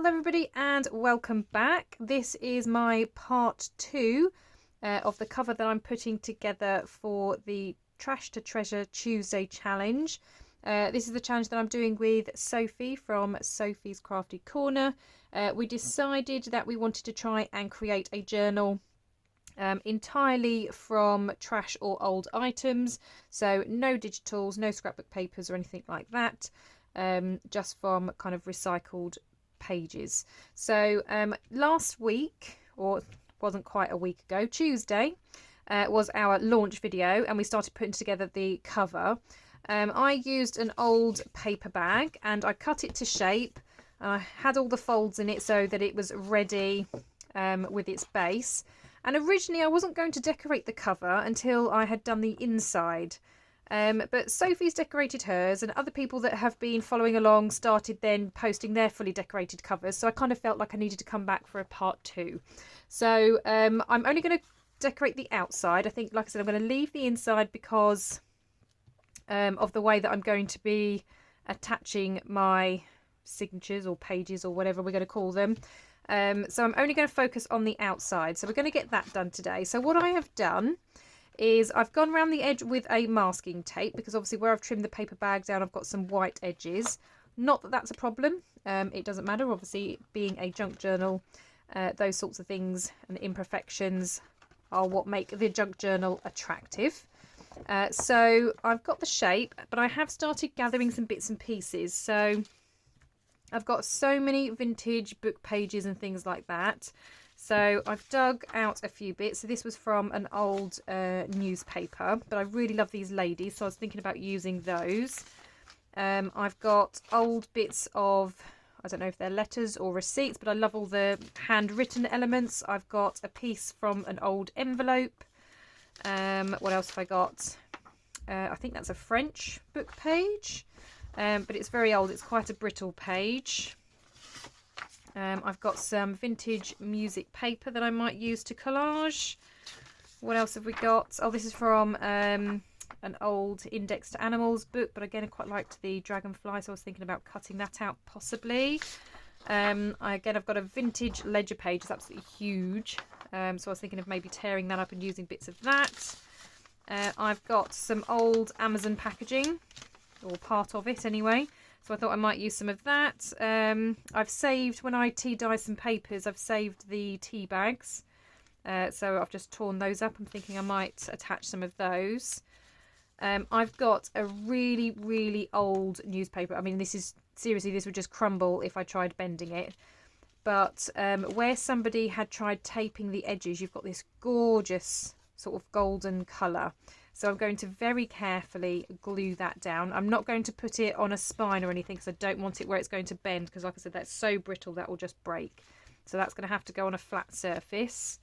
Hello everybody and welcome back. This is my part 2 of the cover that I'm putting together for the Trash to Treasure Tuesday challenge. This is the challenge that I'm doing with Sophie from Sophie's Crafty Corner. We decided that we wanted to try and create a journal entirely from trash or old items, so no digitals, no scrapbook papers or anything like that, just from kind of recycled pages. So last week, or wasn't quite a week ago, Tuesday was our launch video and we started putting together the cover. I used an old paper bag and I cut it to shape. I had all the folds in it so that it was ready with its base. And originally I wasn't going to decorate the cover until I had done the inside. But Sophie's decorated hers and other people that have been following along started then posting their fully decorated covers. So I kind of felt like I needed to come back for a part 2. So I'm only going to decorate the outside. I think, like I said, I'm going to leave the inside because of the way that I'm going to be attaching my signatures or pages or whatever we're going to call them. So I'm only going to focus on the outside. So we're going to get that done today. So what I have done is I've gone around the edge with a masking tape because obviously where I've trimmed the paper bag down I've got some white edges. Not that that's a problem, it doesn't matter, obviously being a junk journal, those sorts of things and imperfections are what make the junk journal attractive. So I've got the shape, but I have started gathering some bits and pieces. So I've got so many vintage book pages and things like that. So I've dug out a few bits. So this was from an old newspaper, but I really love these ladies, so I was thinking about using those. I've got old bits of, I don't know if they're letters or receipts, but I love all the handwritten elements. I've got a piece from an old envelope. What else have I got? I think that's a French book page, but it's very old. It's quite a brittle page. I've got some vintage music paper that I might use to collage. What else have we got? Oh, this is from an old Index to Animals book, but again I quite liked the dragonfly, so I was thinking about cutting that out possibly. I've got a vintage ledger page. It's absolutely huge, so I was thinking of maybe tearing that up and using bits of that. I've got some old Amazon packaging, or part of it anyway. So I thought I might use some of that. I've saved, when I tea dye some papers, I've saved the tea bags. So I've just torn those up. I'm thinking I might attach some of those. I've got a really, really old newspaper. I mean, this is, seriously, this would just crumble if I tried bending it. But where somebody had tried taping the edges, you've got this gorgeous sort of golden colour. So I'm going to very carefully glue that down. I'm not going to put it on a spine or anything because I don't want it where it's going to bend, because like I said, that's so brittle that will just break. So that's going to have to go on a flat surface.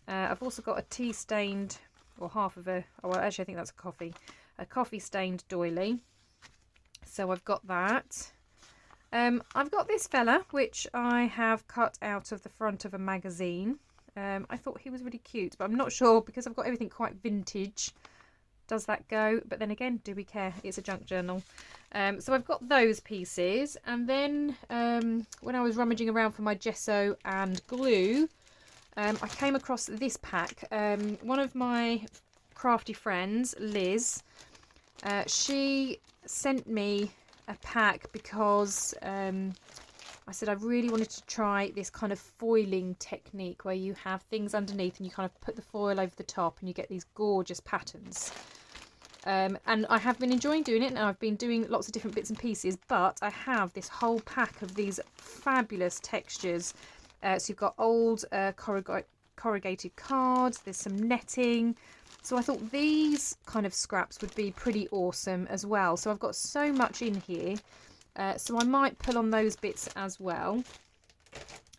I've also got a tea stained, or half of a, oh well actually I think that's a coffee stained doily. So I've got that. I've got this fella which I have cut out of the front of a magazine. I thought he was really cute, but I'm not sure because I've got everything quite vintage. Does that go? But then again, do we care? It's a junk journal. So I've got those pieces. And then when I was rummaging around for my gesso and glue, I came across this pack. One of my crafty friends, Liz, she sent me a pack because I said I really wanted to try this kind of foiling technique where you have things underneath and you kind of put the foil over the top and you get these gorgeous patterns. And I have been enjoying doing it, and I've been doing lots of different bits and pieces, but I have this whole pack of these fabulous textures. So you've got old corrugated cards, there's some netting. So I thought these kind of scraps would be pretty awesome as well. So I've got so much in here. So I might pull on those bits as well.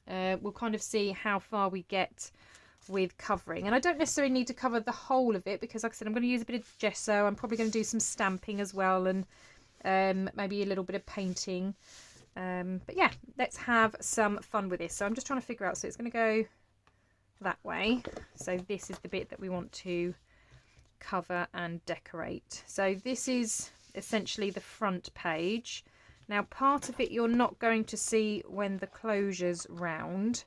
We'll kind of see how far we get with covering. And I don't necessarily need to cover the whole of it because, like I said, I'm going to use a bit of gesso. I'm probably going to do some stamping as well, and maybe a little bit of painting. But yeah, let's have some fun with this. So I'm just trying to figure out. So it's going to go that way. So this is the bit that we want to cover and decorate. So this is essentially the front page. Now part of it you're not going to see when the closure's round,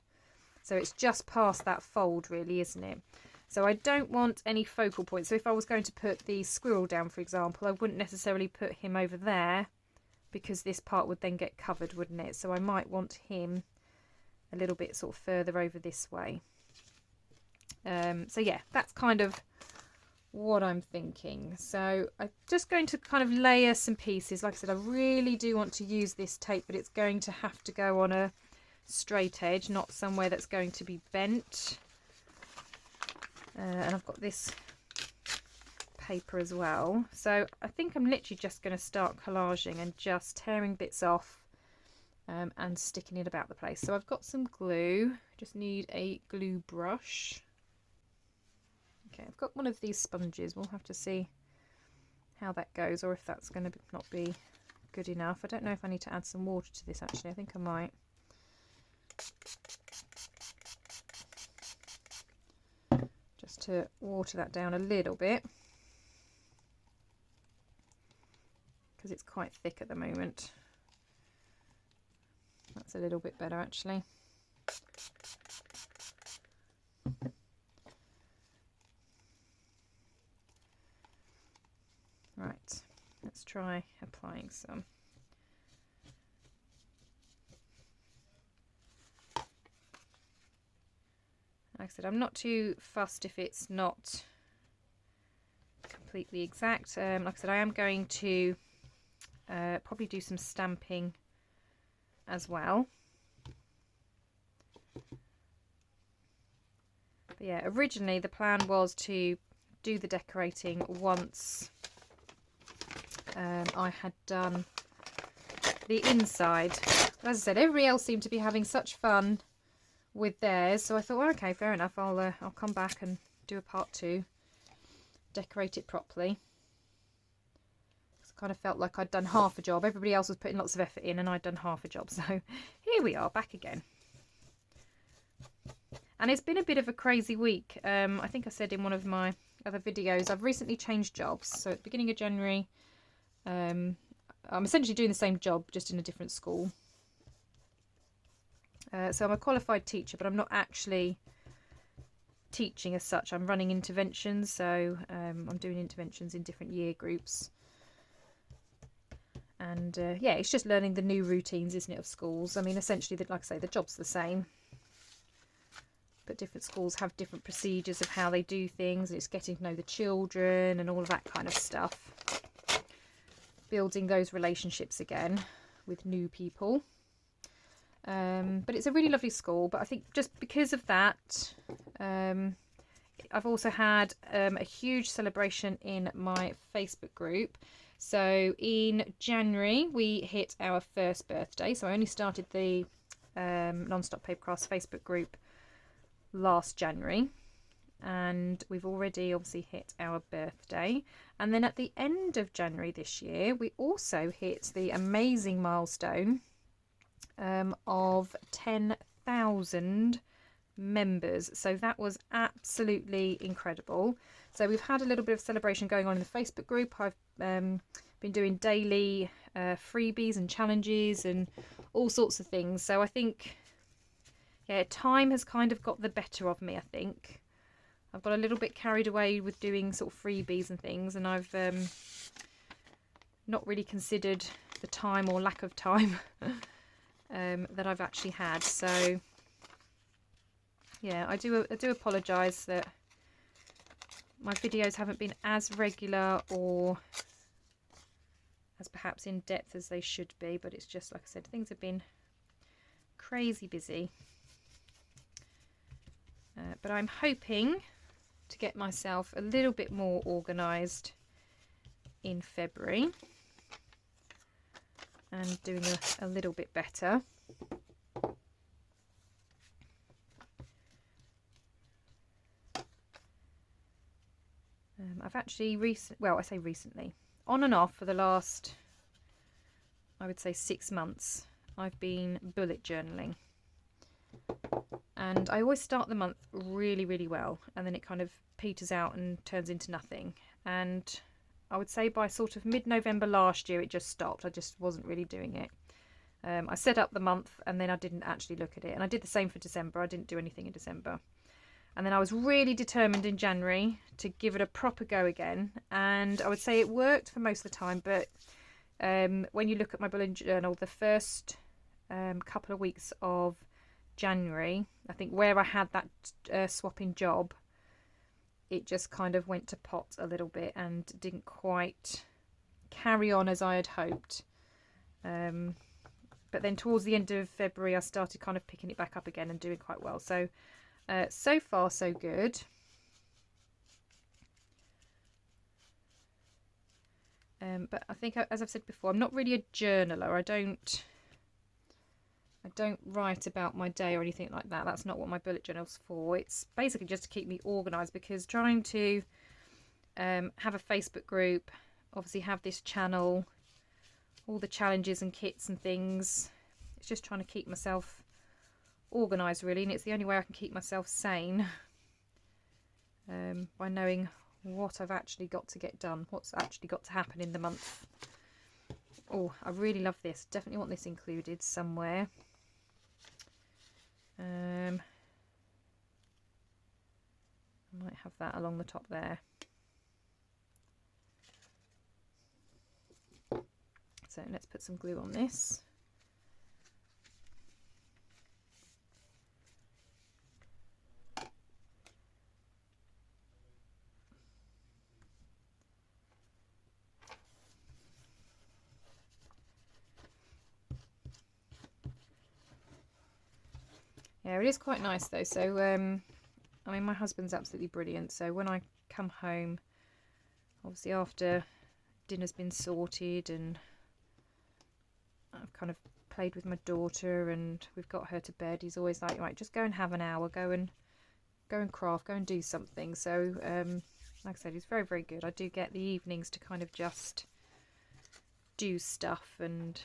so it's just past that fold really, isn't it? So I don't want any focal points. So if I was going to put the squirrel down, for example, I wouldn't necessarily put him over there, because this part would then get covered, wouldn't it? So I might want him a little bit sort of further over this way. So yeah, that's kind of what I'm thinking. So I'm just going to kind of layer some pieces. Like I said, I really do want to use this tape, but it's going to have to go on a straight edge, not somewhere that's going to be bent. And I've got this paper as well. So I think I'm literally just going to start collaging and just tearing bits off and sticking it about the place. So I've got some glue, just need a glue brush. Okay, I've got one of these sponges. We'll have to see how that goes, or if that's going to not be good enough. I don't know if I need to add some water to this actually. I think I might. Just to water that down a little bit, because it's quite thick at the moment. That's a little bit better actually. Right, let's try applying some. Like I said, I'm not too fussed if it's not completely exact. Like I said, I am going to probably do some stamping as well. But yeah, originally the plan was to do the decorating once I had done the inside. As I said, everybody else seemed to be having such fun with theirs, so I thought, well, okay, fair enough, I'll come back and do a part 2, decorate it properly. I kind of felt like I'd done half a job. Everybody else was putting lots of effort in and I'd done half a job, so here we are back again. And it's been a bit of a crazy week. I think I said in one of my other videos, I've recently changed jobs. So at the beginning of January, I'm essentially doing the same job, just in a different school. So I'm a qualified teacher, but I'm not actually teaching as such. I'm running interventions, so I'm doing interventions in different year groups. And yeah, it's just learning the new routines, isn't it, of schools. I mean, essentially, like I say, the job's the same, but different schools have different procedures of how they do things, and it's getting to know the children and all of that kind of stuff. Building those relationships again with new people. But it's a really lovely school, but I think just because of that, I've also had a huge celebration in my Facebook group. So in January we hit our first birthday, so I only started the Non-Stop Papercrafts Facebook group last January, and we've already obviously hit our birthday. And then at the end of January this year we also hit the amazing milestone of 10,000 members. So that was absolutely incredible. So we've had a little bit of celebration going on in the Facebook group. I've been doing daily freebies and challenges and all sorts of things. So I think, yeah, time has kind of got the better of me, I think. I've got a little bit carried away with doing sort of freebies and things, and I've not really considered the time or lack of time that I've actually had. So yeah, I do apologise that my videos haven't been as regular or as perhaps in depth as they should be, but it's just, like I said, things have been crazy busy. But I'm hoping to get myself a little bit more organised in February and doing a little bit better. I've actually recently, on and off for the last, I would say 6 months, I've been bullet journaling. And I always start the month really, really well, and then it kind of peters out and turns into nothing. And I would say by sort of mid-November last year, it just stopped. I just wasn't really doing it. I set up the month and then I didn't actually look at it. And I did the same for December. I didn't do anything in December. And then I was really determined in January to give it a proper go again. And I would say it worked for most of the time. But when you look at my bullet journal, the first couple of weeks of January, I think where I had that swapping job, it just kind of went to pot a little bit and didn't quite carry on as I had hoped. But then towards the end of February, I started kind of picking it back up again and doing quite well. So, so far, so good. But I think, as I've said before, I'm not really a journaler. I don't write about my day or anything like that. That's not what my bullet journal's for. It's basically just to keep me organised, because trying to have a Facebook group, obviously have this channel, all the challenges and kits and things, it's just trying to keep myself organised really, and it's the only way I can keep myself sane, by knowing what I've actually got to get done, what's actually got to happen in the month. Oh, I really love this. Definitely want this included somewhere. I might have that along the top there. So let's put some glue on this. Yeah, it is quite nice though. So, I mean, my husband's absolutely brilliant. So when I come home, obviously after dinner's been sorted and I've kind of played with my daughter and we've got her to bed, he's always like, right, just go and have an hour, go and craft, go and do something. So, like I said, he's very, very good. I do get the evenings to kind of just do stuff and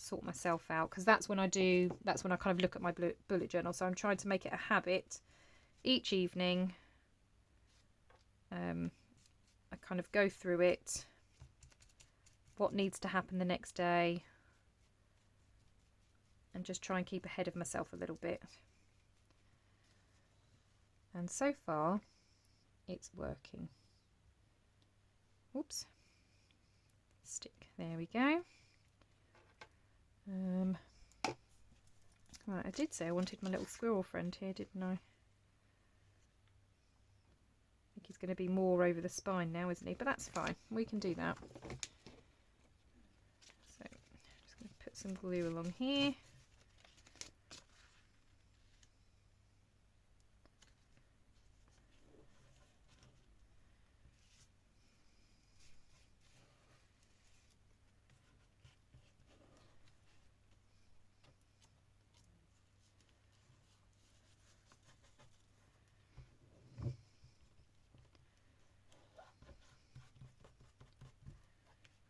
sort myself out, because that's when I kind of look at my bullet journal. So I'm trying to make it a habit each evening. I kind of go through it, what needs to happen the next day, and just try and keep ahead of myself a little bit. And so far it's working. Oops, stick, there we go. Right, I did say I wanted my little squirrel friend here, didn't I? I think he's going to be more over the spine now, isn't he? But that's fine, we can do that. So, just going to put some glue along here.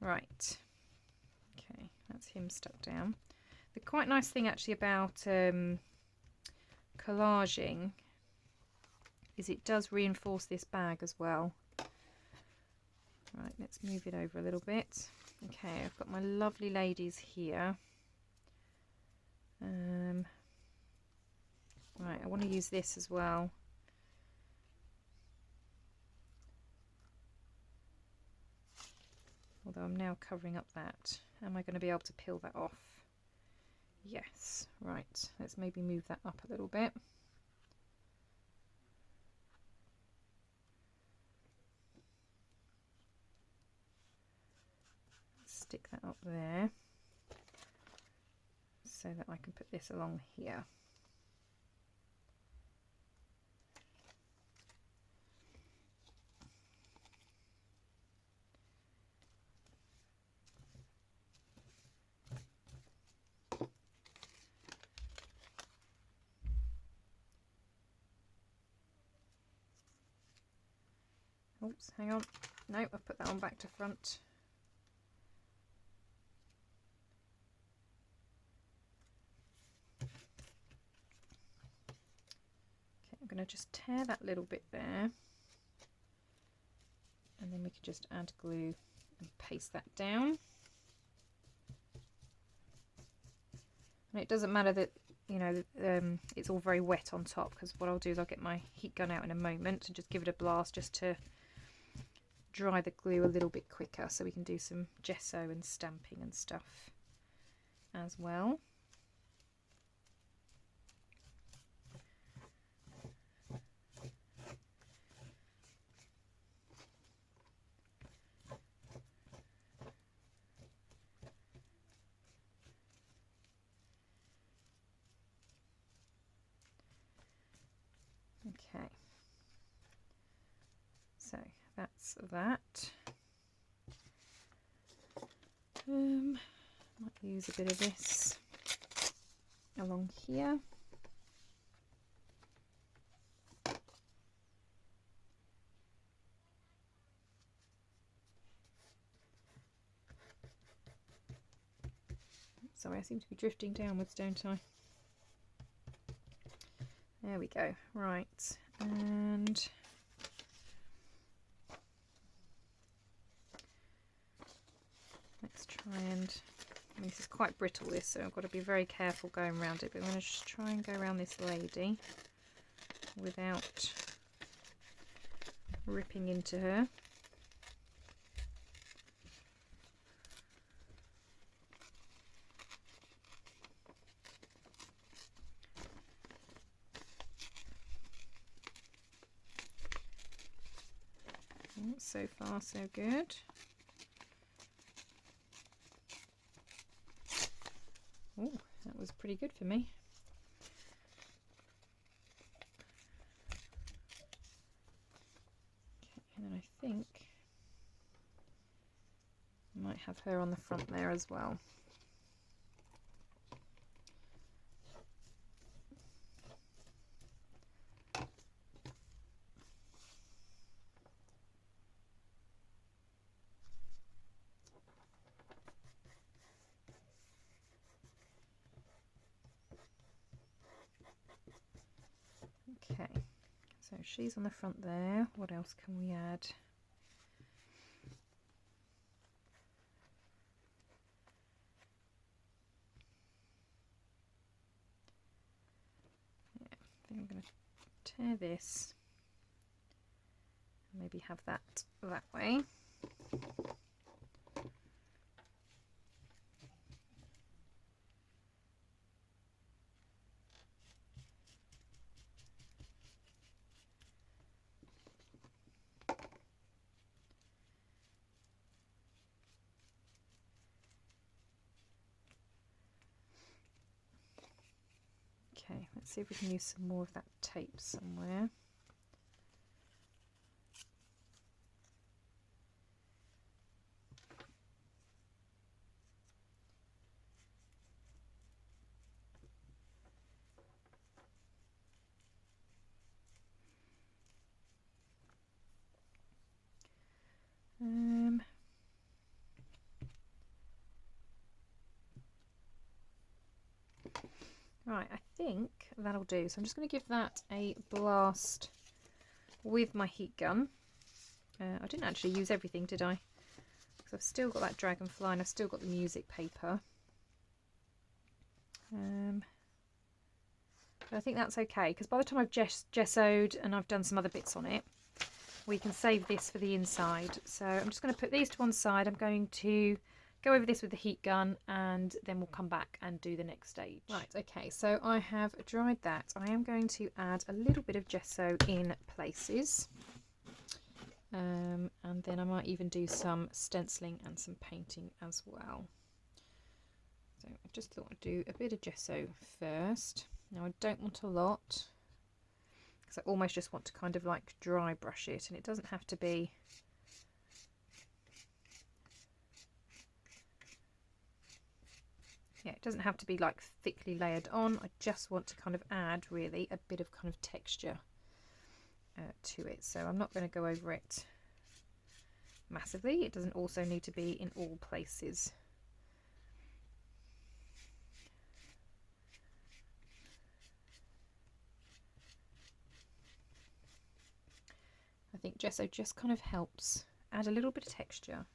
Right, okay, that's him stuck down. The quite nice thing actually about collaging is it does reinforce this bag as well. Right, let's move it over a little bit. Okay, I've got my lovely ladies here. Right, I want to use this as well. Although I'm now covering up that. Am I going to be able to peel that off? Yes. Right, let's maybe move that up a little bit. Stick that up there so that I can put this along here. Oops, hang on. No, I've put that one back to front. Okay, I'm going to just tear that little bit there. and then we can just add glue and paste that down. And it doesn't matter that, you know, it's all very wet on top, because what I'll do is I'll get my heat gun out in a moment and just give it a blast just to dry the glue a little bit quicker, so we can do some gesso and stamping and stuff as well. Okay, so that's that. Might use a bit of this along here. Sorry, I seem to be drifting downwards, don't I? There we go. Right, and let's try and, I mean, this is quite brittle, this, so I've got to be very careful going around it, but I'm going to just try and go around this lady without ripping into her. So far so good. Oh, that was pretty good for me. Okay, and then I think I might have her on the front there as well. Okay, so she's on the front there. What else can we add? Yeah, I think I'm going to tear this and maybe have that way. Okay, let's see if we can use some more of that tape somewhere. Right, I think that'll do. So I'm just going to give that a blast with my heat gun. I didn't actually use everything, did I? Because I've still got that dragonfly and I've still got the music paper. But I think that's okay, because by the time I've gessoed and I've done some other bits on it, we can save this for the inside. So I'm just going to put these to one side. I'm going to go over this with the heat gun and then we'll come back and do the next stage. Right, okay, so I have dried that. I am going to add a little bit of gesso in places. And then I might even do some stenciling and some painting as well. So I just thought I'd do a bit of gesso first. Now I don't want a lot, because I almost just want to kind of like dry brush it, and it doesn't have to be it doesn't have to be like thickly layered on. I just want to kind of add really a bit of kind of texture to it. So I'm not going to go over it massively. It doesn't also need to be in all places. I think gesso just kind of helps add a little bit of texture.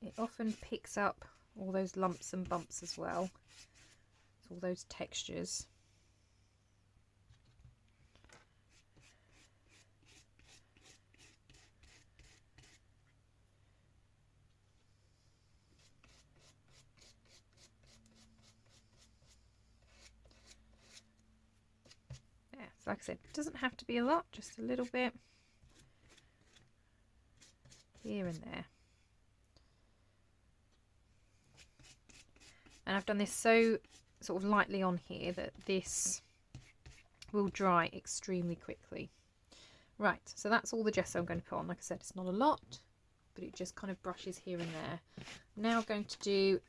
It often picks up all those lumps and bumps as well. It's all those textures. Like I said, it doesn't have to be a lot, just a little bit here and there. And I've done this so sort of lightly on here that this will dry extremely quickly. Right, so that's all the gesso I'm going to put on. Like I said, it's not a lot, but it just kind of brushes here and there. Now I'm going to do,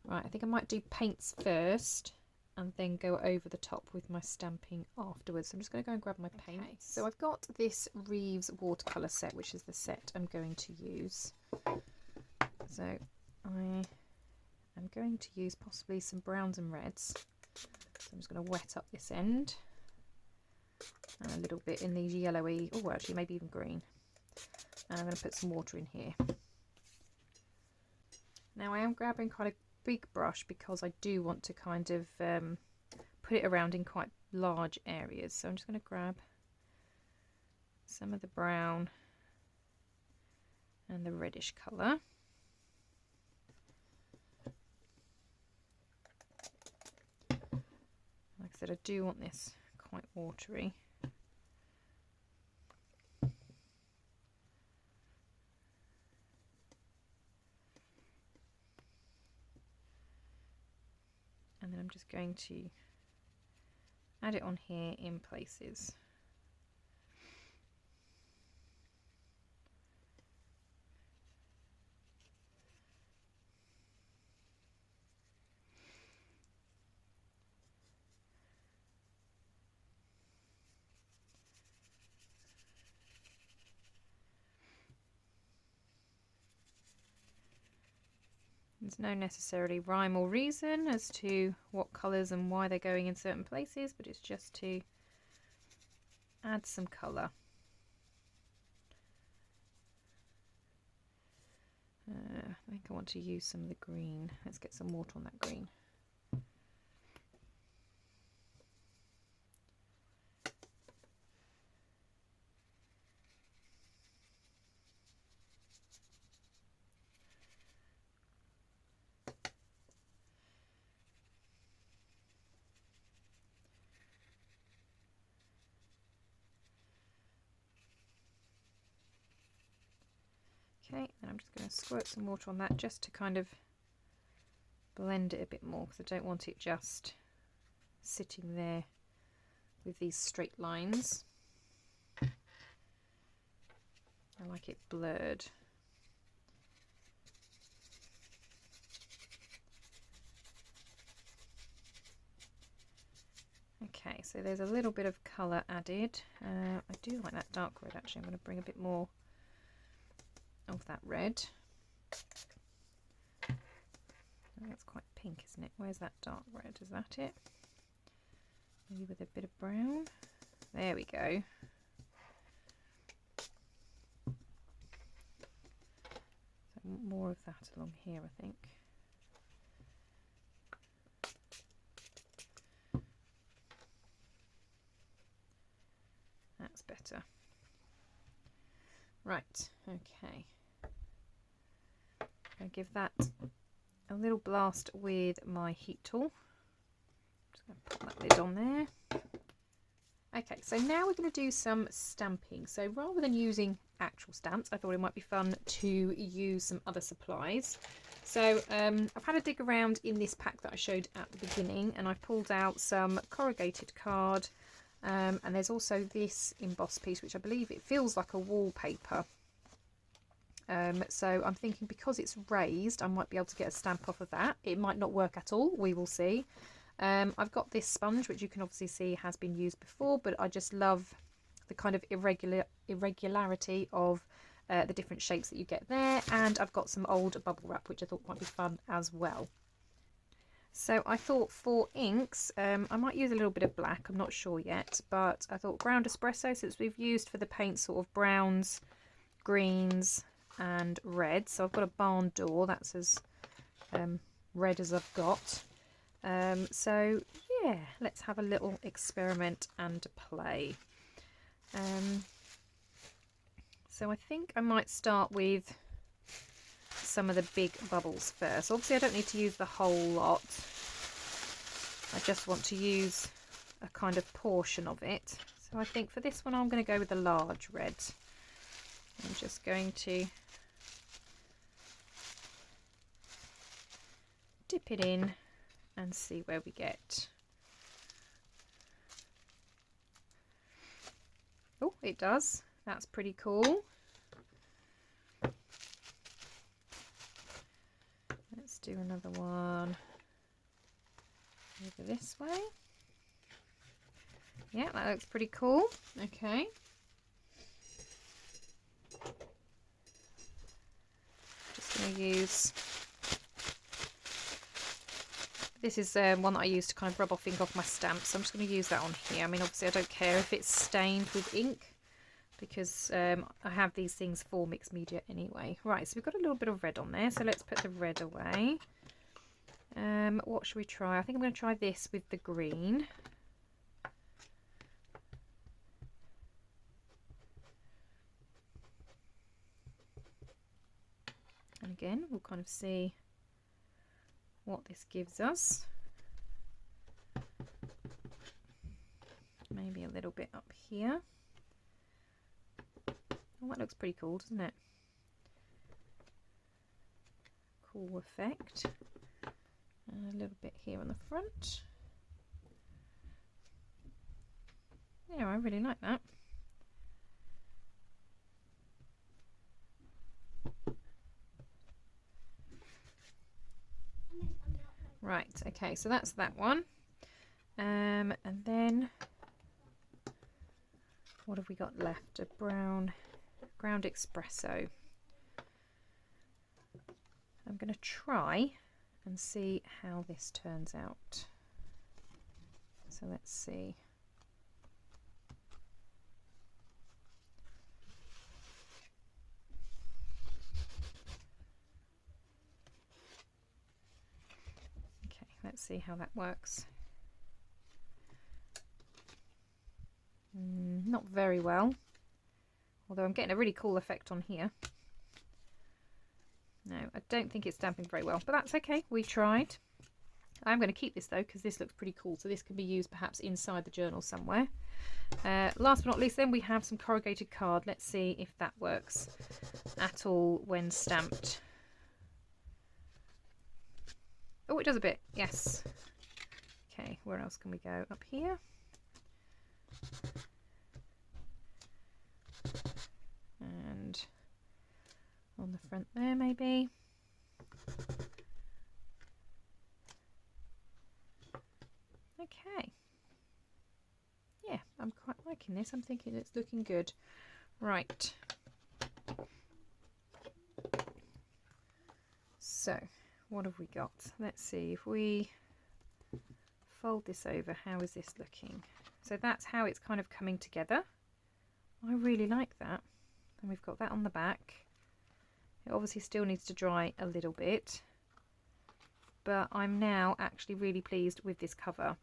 right, I think I might do paints first, and then go over the top with my stamping afterwards. So I'm just going to go and grab my paint. Okay. So I've got this Reeves watercolour set, which is the set I'm going to use. So I am going to use possibly some browns and reds. So I'm just going to wet up this end. And a little bit in these yellowy, oh actually maybe even green. And I'm going to put some water in here. Now I am grabbing quite a big brush because I do want to kind of put it around in quite large areas. So I'm just going to grab some of the brown and the reddish colour. Like I said, I do want this quite watery. And then I'm just going to add it on here in places. There's no necessarily rhyme or reason as to what colours and why they're going in certain places, but it's just to add some colour. I think I want to use some of the green. Let's get some water on that green. Okay, and I'm just going to squirt some water on that just to kind of blend it a bit more, because I don't want it just sitting there with these straight lines. I like it blurred. Okay, so there's a little bit of colour added. I do like that dark red actually. I'm going to bring a bit more of that red. Oh, that's quite pink, isn't it? Where's that dark red? Is that it? Maybe with a bit of brown. There we go. So more of that along here, I think. That's better. Right, okay. I'll give that a little blast with my heat tool. Just going to put that lid on there. Okay, so now we're going to do some stamping. So rather than using actual stamps, I thought it might be fun to use some other supplies. So I've had a dig around in this pack that I showed at the beginning, and I've pulled out some corrugated card, and there's also this embossed piece, which I believe it feels like a wallpaper. So I'm thinking because it's raised, I might be able to get a stamp off of that. It might not work at all, we will see. I've got this sponge, which you can obviously see has been used before, but I just love the kind of irregularity of the different shapes that you get there. And I've got some old bubble wrap, which I thought might be fun as well. So I thought for inks, I might use a little bit of black, I'm not sure yet, but I thought ground espresso, since we've used for the paint sort of browns, greens and reds. So I've got a barn door, that's as red as I've got. So yeah, let's have a little experiment and play. So I think I might start with some of the big bubbles first. Obviously I don't need to use the whole lot. I just want to use a kind of portion of it. So I think for this one I'm going to go with the large red. I'm just going to dip it in and see where we get. Oh, it does. That's pretty cool. Let's do another one over this way. Yeah, that looks pretty cool. Okay. Just going to use... This is one that I use to kind of rub off ink off my stamps, so I'm just going to use that on here. I mean, obviously I don't care if it's stained with ink, because I have these things for mixed media anyway. Right, so we've got a little bit of red on there, so let's put the red away. What should we try? I think I'm going to try this with the green. And again, we'll kind of see what this gives us. Maybe a little bit up here. Oh, that looks pretty cool, doesn't it? Cool effect. And a little bit here on the front. Yeah, I really like that. Right, okay, so that's that one. And then what have we got left? A brown ground espresso. I'm going to try and see how this turns out. So let's see. Okay, let's see how that works. Not very well, although I'm getting a really cool effect on here. No, I don't think it's damping very well, but that's okay, we tried. I'm going to keep this though, because this looks pretty cool, so this can be used perhaps inside the journal somewhere. Last but not least then, we have some corrugated card. Let's see if that works at all when stamped. Oh, it does a bit, yes. Okay, where else can we go? Up here. And on the front there maybe. Okay. Yeah, I'm quite liking this. I'm thinking it's looking good. Right. So, what have we got? Let's see if we fold this over. How is this looking? So that's how it's kind of coming together. I really like that. And we've got that on the back. It obviously still needs to dry a little bit, but I'm now actually really pleased with this cover.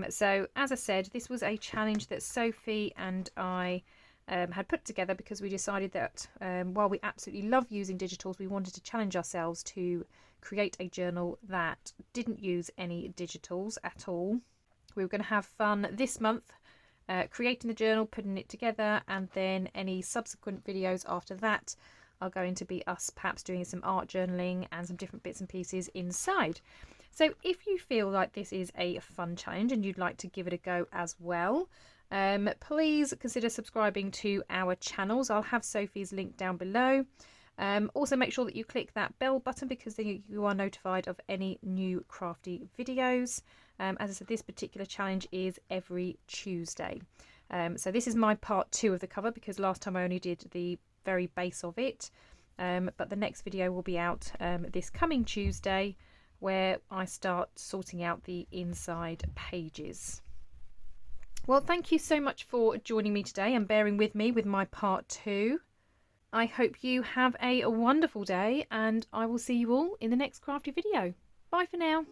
So as I said, this was a challenge that Sophie and I had put together because we decided that while we absolutely love using digitals, we wanted to challenge ourselves to create a journal that didn't use any digitals at all. We were going to have fun this month creating the journal, putting it together, and then any subsequent videos after that are going to be us perhaps doing some art journaling and some different bits and pieces inside. So if you feel like this is a fun challenge and you'd like to give it a go as well, please consider subscribing to our channels. I'll have Sophie's link down below. Also make sure that you click that bell button, because then you are notified of any new crafty videos. As I said, this particular challenge is every Tuesday. So this is my part 2 of the cover, because last time I only did the very base of it. But the next video will be out this coming Tuesday, where I start sorting out the inside pages. Well, thank you so much for joining me today and bearing with me with my part 2. I hope you have a wonderful day, and I will see you all in the next crafty video. Bye for now.